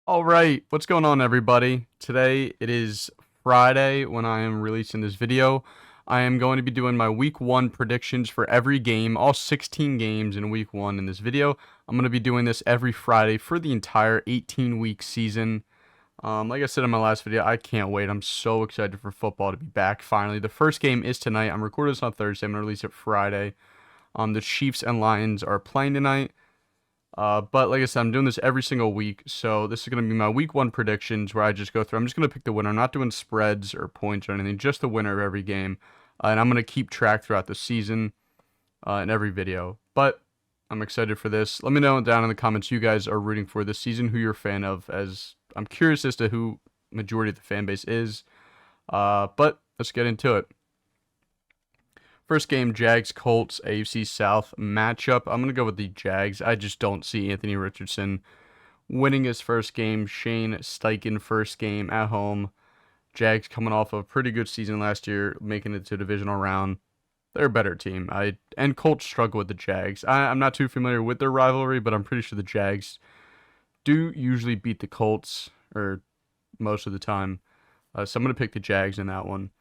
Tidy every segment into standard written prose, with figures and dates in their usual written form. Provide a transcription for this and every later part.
All right, what's going on, everybody? Today it is Friday when I am releasing this video. I am going to be doing my week 1 predictions for every game, all 16 games in week 1 in this video. I'm going to be doing this every Friday for the entire 18-week season. Like I said in my last video, I can't wait. I'm so excited for football to be back finally. The first game is tonight. I'm recording this on Thursday. I'm going to release it Friday. The Chiefs and Lions are playing tonight. But like I said, I'm doing this every single week, so this is going to be my week 1 predictions where I just go through. I'm just going to pick the winner. I'm not doing spreads or points or anything, just the winner of every game. And I'm going to keep track throughout the season in every video. But I'm excited for this. Let me know down in the comments who you guys are rooting for this season, who you're a fan of, as I'm curious as to who majority of the fan base is. But let's get into it. First game, Jags Colts AFC South matchup. I'm going to go with the Jags. I just don't see Anthony Richardson winning his first game. Shane Steichen first game at home. Jags coming off a pretty good season last year, making it to divisional round. They're a better team. And Colts struggle with the Jags. I'm not too familiar with their rivalry, but I'm pretty sure the Jags do usually beat the Colts, or most of the time. So I'm going to pick the Jags in that one.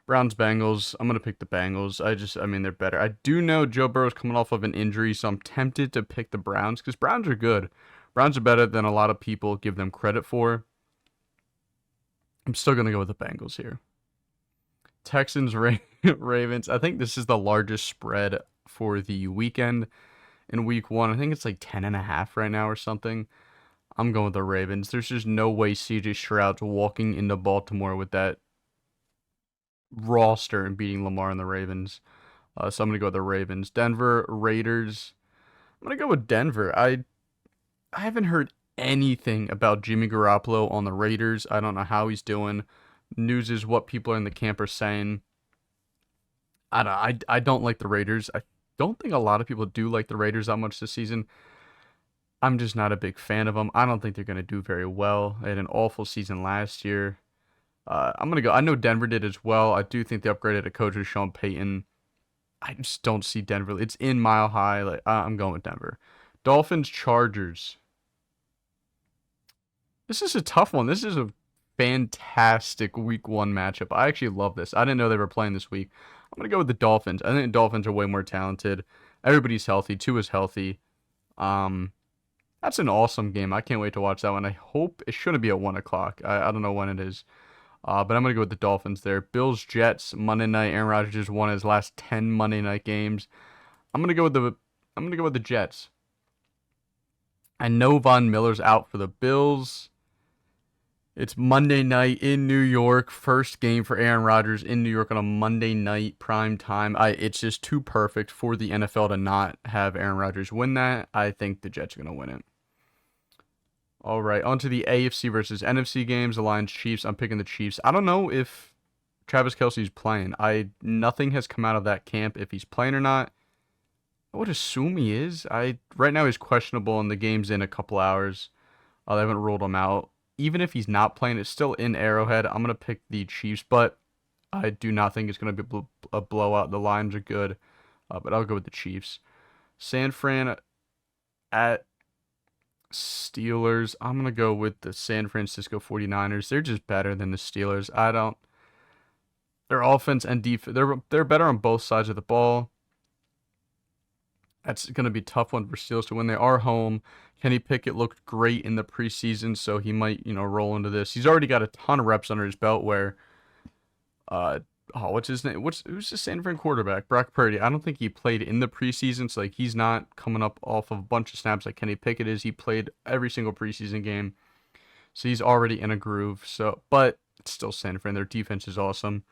Browns Bengals. I'm gonna pick the Bengals. I mean, they're better. I do know Joe Burrow's coming off of an injury, so I'm tempted to pick the Browns because Browns are good. Browns are better than a lot of people give them credit for. I'm still gonna go with the Bengals here. Texans Ravens. I think this is the largest spread for the weekend in week 1. I think it's like 10.5 right now or something. I'm going with the Ravens. There's just no way CJ Stroud's walking into Baltimore with that roster and beating Lamar and the Ravens. So I'm gonna go with the Ravens. Denver Raiders. I'm gonna go with Denver. I haven't heard anything about Jimmy Garoppolo on the Raiders. I don't know how he's doing. News is what people in the camp are saying. I don't like the Raiders. I don't think a lot of people do like the Raiders that much this season. I'm just not a big fan of them. I don't think they're gonna do very well. They had an awful season last year. I'm gonna go. I know Denver did as well. I do think they upgraded a coach with Sean Payton. I just don't see Denver. It's in Mile High. Like I'm going with Denver. Dolphins Chargers. This is a tough one. This is a fantastic week 1 matchup. I actually love this. I didn't know they were playing this week. I'm gonna go with the Dolphins. I think the Dolphins are way more talented. Everybody's healthy. Tua is healthy. Um, that's an awesome game. I can't wait to watch that one. I hope it shouldn't be at 1 o'clock. I don't know when it is. But I'm gonna go with the Dolphins there. Bills Jets Monday night. Aaron Rodgers just won his last 10 Monday night games. I'm gonna go with the Jets. I know Von Miller's out for the Bills. It's Monday night in New York. First game for Aaron Rodgers in New York on a Monday night prime time. It's just too perfect for the NFL to not have Aaron Rodgers win that. I think the Jets are gonna win it. All right, on to the AFC versus NFC games. The Lions Chiefs. I'm picking the Chiefs. I don't know if Travis Kelce's playing. Nothing has come out of that camp if he's playing or not. I would assume he is. I right now he's questionable and the game's in a couple hours. They haven't ruled him out. Even if he's not playing, it's still in Arrowhead. I'm gonna pick the Chiefs, but I do not think it's gonna be a blowout. The Lions are good, but I'll go with the Chiefs. San Fran at Steelers. I'm gonna go with the San Francisco 49ers. They're just better than the Steelers. I don't. Their offense and defense. They're better on both sides of the ball. That's going to be a tough one for Steelers to win. They are home. Kenny Pickett looked great in the preseason, so he might, roll into this. He's already got a ton of reps under his belt where, what's his name? Who's the San Fran quarterback? Brock Purdy. I don't think he played in the preseason, so like he's not coming up off of a bunch of snaps like Kenny Pickett is. He played every single preseason game, so he's already in a groove. So, but it's still San Fran. Their defense is awesome.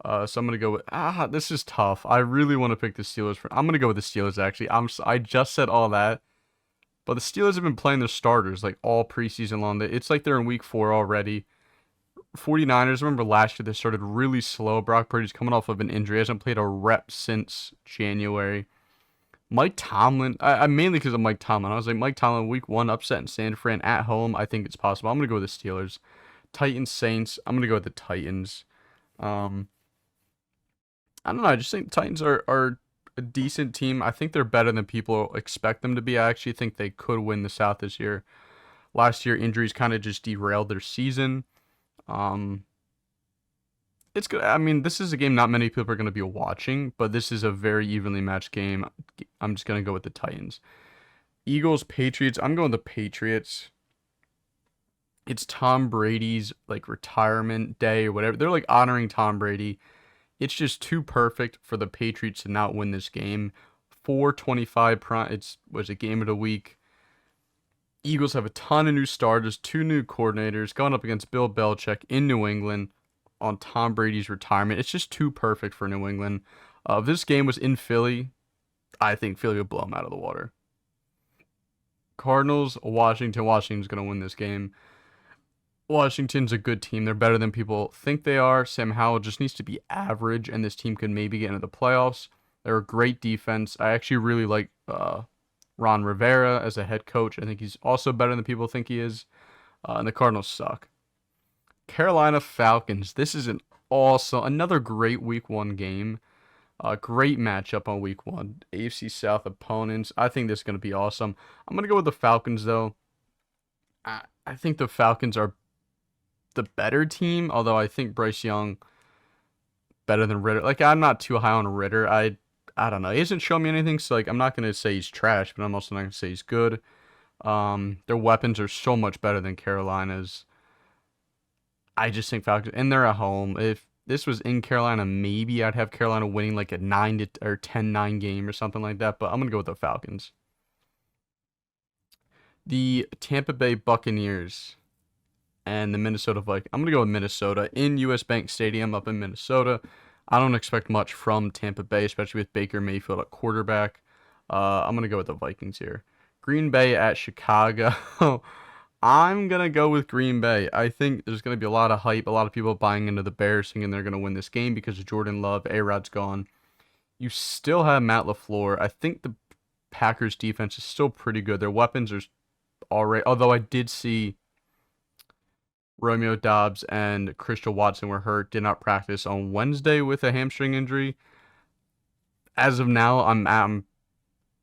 So I'm gonna go with this is tough. I really want to pick the Steelers. I'm gonna go with the Steelers actually. I just said all that, but the Steelers have been playing their starters like all preseason long. It's like they're in week 4 already. 49ers, remember last year they started really slow. Brock Purdy's coming off of an injury. He hasn't played a rep since January. Mike Tomlin, I mainly because of Mike Tomlin. I was like Mike Tomlin week 1 upset in San Fran at home. I think it's possible. I'm gonna go with the Steelers. Titans Saints. I'm gonna go with the Titans. Um, I don't know. I just think the Titans are a decent team. I think they're better than people expect them to be. I actually think they could win the South this year. Last year, injuries kind of just derailed their season. Um, it's good. I mean, this is a game not many people are going to be watching, but this is a very evenly matched game. I'm just going to go with the Titans. Eagles, Patriots. I'm going the Patriots. It's Tom Brady's like retirement day or whatever. They're like honoring Tom Brady. It's just too perfect for the Patriots to not win this game. 425 prime. It was a game of the week. Eagles have a ton of new starters, two new coordinators going up against Bill Belichick in New England on Tom Brady's retirement. It's just too perfect for New England. If this game was in Philly, I think Philly would blow them out of the water. Cardinals, Washington. Washington's going to win this game. Washington's a good team. They're better than people think they are. Sam Howell just needs to be average, and this team can maybe get into the playoffs. They're a great defense. I actually really like Ron Rivera as a head coach. I think he's also better than people think he is. And the Cardinals suck. Carolina Falcons. This is another great week 1 game. Great matchup on week 1. AFC South opponents. I think this is going to be awesome. I'm going to go with the Falcons, though. I think the Falcons are the better team, although I think Bryce Young better than Ritter. Like, I'm not too high on Ritter. I don't know. He hasn't shown me anything, so like I'm not gonna say he's trash, but I'm also not gonna say he's good. Their weapons are so much better than Carolina's. I just think Falcons, and they're at home. If this was in Carolina, maybe I'd have Carolina winning like a 10-9 game or something like that. But I'm gonna go with the Falcons. The Tampa Bay Buccaneers and the Minnesota Vikings. I'm going to go with Minnesota in US Bank Stadium up in Minnesota. I don't expect much from Tampa Bay, especially with Baker Mayfield at quarterback. I'm going to go with the Vikings here. Green Bay at Chicago. I'm going to go with Green Bay. I think there's going to be a lot of hype, a lot of people buying into the Bears thinking they're going to win this game because of Jordan Love. A-Rod's gone. You still have Matt LaFleur. I think the Packers defense is still pretty good. Their weapons are all right, although I did see Romeo Doubs and Christian Watson were hurt, did not practice on Wednesday with a hamstring injury. As of now, I'm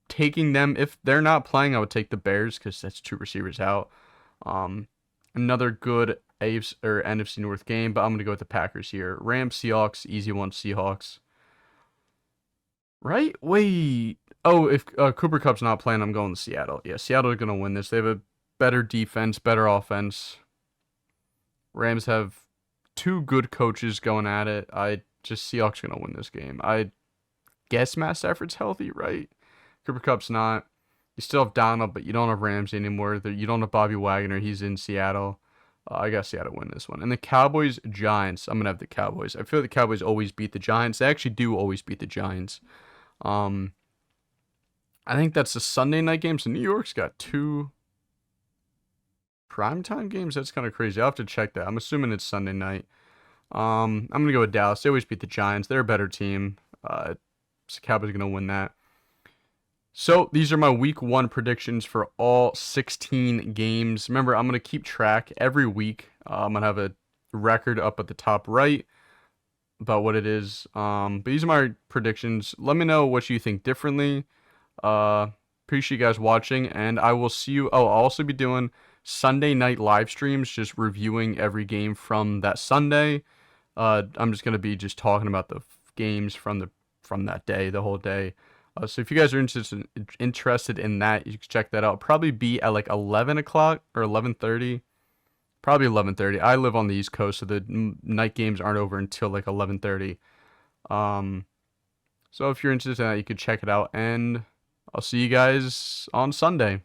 taking them. If they're not playing, I would take the Bears because that's 2 receivers out. Another good AFC or NFC North game, but I'm going to go with the Packers here. Rams, Seahawks, easy one, Seahawks. Right? Wait. Oh, if Cooper Kupp's not playing, I'm going to Seattle. Yeah, Seattle are going to win this. They have a better defense, better offense. Rams have 2 good coaches going at it. Seahawks going to win this game. I guess Matt Stafford's healthy, right? Cooper Kupp's not. You still have Donald, but you don't have Ramsey anymore. You don't have Bobby Wagner. He's in Seattle. I got Seattle win this one. And the Cowboys, Giants. I'm going to have the Cowboys. I feel like the Cowboys always beat the Giants. They actually do always beat the Giants. I think that's the Sunday night game. So New York's got 2 primetime games. That's kind of crazy. I'll have to check that. I'm assuming it's Sunday night. I'm going to go with Dallas. They always beat the Giants. They're a better team. So Cowboys are going to win that. So these are my week 1 predictions for all 16 games. Remember, I'm going to keep track every week. I'm going to have a record up at the top right about what it is. But these are my predictions. Let me know what you think differently. Appreciate you guys watching, and I will see you. Oh, I'll also be doing Sunday night live streams, just reviewing every game from that Sunday. I'm just going to be just talking about the games from that day, the whole day. So if you guys are interested in that, you can check that out. Probably be at like 11 o'clock or 11:30. Probably 11:30. I live on the East Coast, so the night games aren't over until like 11:30. So if you're interested in that, you can check it out, and I'll see you guys on Sunday.